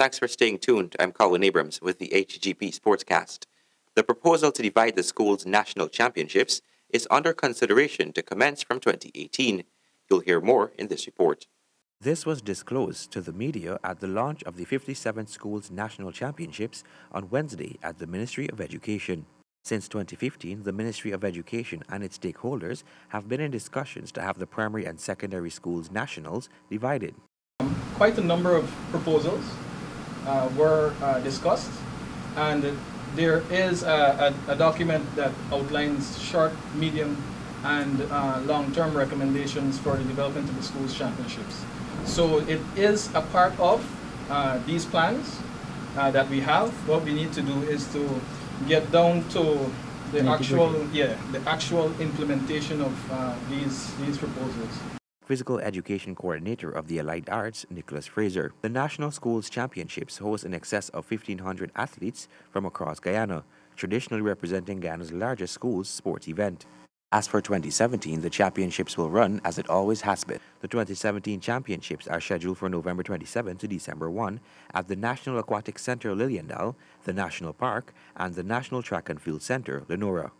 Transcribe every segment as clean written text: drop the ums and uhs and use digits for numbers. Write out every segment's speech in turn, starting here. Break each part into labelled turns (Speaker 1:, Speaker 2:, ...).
Speaker 1: Thanks for staying tuned. I'm Colin Abrams with the HGP Sportscast. The proposal to divide the school's national championships is under consideration to commence from 2018. You'll hear more in this report. This was disclosed to the media at the launch of the 57th Schools National Championships on Wednesday at the Ministry of Education. Since 2015, the Ministry of Education and its stakeholders have been in discussions to have the primary and secondary schools nationals divided.
Speaker 2: Quite a number of proposals were discussed, and there is a document that outlines short, medium, and long-term recommendations for the development of the schools championships. So it is a part of these plans that we have. What we need to do is to get down to the actual implementation of these proposals.
Speaker 1: Physical Education Coordinator of the Allied Arts, Nicholas Fraser. The National Schools Championships host in excess of 1,500 athletes from across Guyana, traditionally representing Guyana's largest schools sports event. As for 2017, the championships will run as it always has been. The 2017 championships are scheduled for November 27 to December 1 at the National Aquatic Center Liliendal, the National Park, and the National Track and Field Center, Lenora.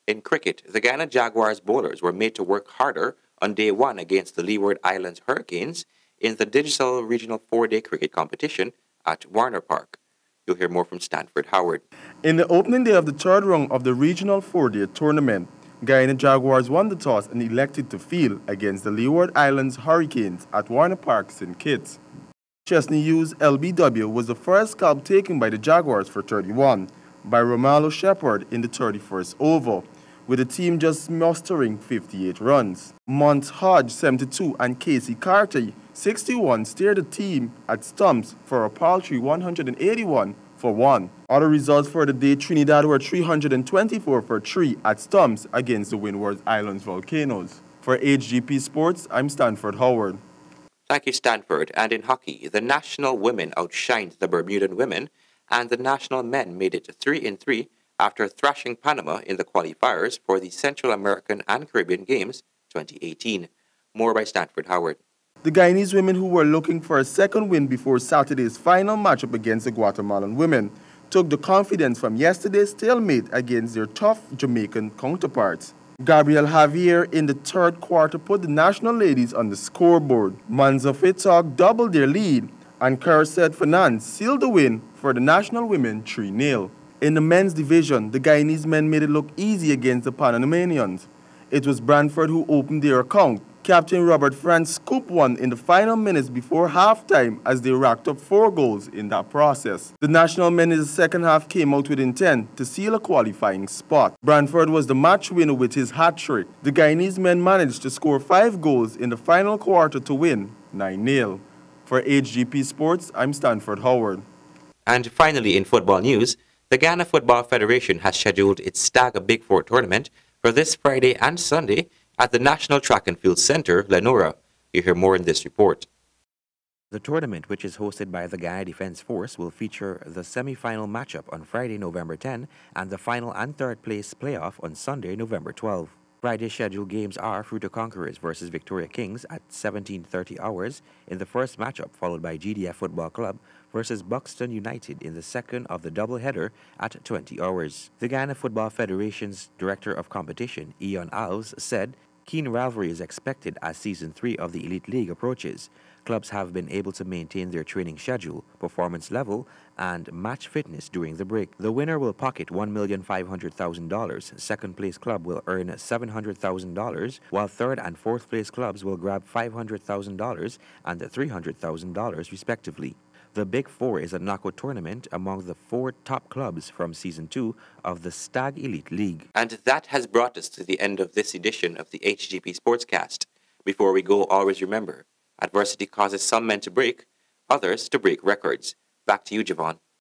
Speaker 1: In cricket, the Guyana Jaguars bowlers were made to work harder on day one against the Leeward Islands Hurricanes in the Digicel Regional 4-day cricket competition at Warner Park. You'll hear more from Stanford Howard.
Speaker 3: In the opening day of the third round of the Regional 4-day tournament, Guyana Jaguars won the toss and elected to field against the Leeward Islands Hurricanes at Warner Park, St. Kitts. Chesney Hughes LBW was the first scalp taken by the Jaguars for 31 by Romalo Shepard in the 31st over, with the team just mustering 58 runs. Mont Hodge, 72, and Casey Carty, 61, steered the team at stumps for a paltry 181 for 1. Other results for the day: Trinidad were 324 for 3 at stumps against the Windward Islands Volcanoes. For HGP Sports, I'm Stanford Howard.
Speaker 1: Thank you, Stanford. And in hockey, the national women outshined the Bermudan women, and the national men made it 3-3 after thrashing Panama in the qualifiers for the Central American and Caribbean Games 2018. More by Stanford Howard.
Speaker 3: The Guyanese women, who were looking for a second win before Saturday's final matchup against the Guatemalan women, took the confidence from yesterday's stalemate against their tough Jamaican counterparts. Gabrielle Javier in the third quarter put the national ladies on the scoreboard. Manza Fitok doubled their lead, and Carisette Fernand sealed the win for the national women 3-0. In the men's division, the Guyanese men made it look easy against the Panamanians. It was Brantford who opened their account. Captain Robert France scooped one in the final minutes before halftime as they racked up 4 goals in that process. The national men in the second half came out with intent to seal a qualifying spot. Brantford was the match winner with his hat-trick. The Guyanese men managed to score 5 goals in the final quarter to win 9-0. For HGP Sports, I'm Stanford Howard.
Speaker 1: And finally, in football news, the Ghana Football Federation has scheduled its Stag Big Four tournament for this Friday and Sunday at the National Track and Field Center, Lenora. You hear more in this report. The tournament, which is hosted by the Ghana Defence Force, will feature the semi-final matchup on Friday, November 10, and the final and third place playoff on Sunday, November 12. Friday's scheduled games are Fruta Conquerors versus Victoria Kings at 17:30 hours in the first matchup, followed by GDF Football Club versus Buxton United in the second of the doubleheader at 20 hours. The Ghana Football Federation's Director of Competition, Ian Alves, said keen rivalry is expected as Season 3 of the Elite League approaches. Clubs have been able to maintain their training schedule, performance level, and match fitness during the break. The winner will pocket $1,500,000. Second place club will earn $700,000, while third and fourth place clubs will grab $500,000 and $300,000 respectively. The Big Four is a knockout tournament among the 4 top clubs from Season 2 of the Stag Elite League. And that has brought us to the end of this edition of the HGP Sportscast. Before we go, always remember, adversity causes some men to break, others to break records. Back to you, Javon.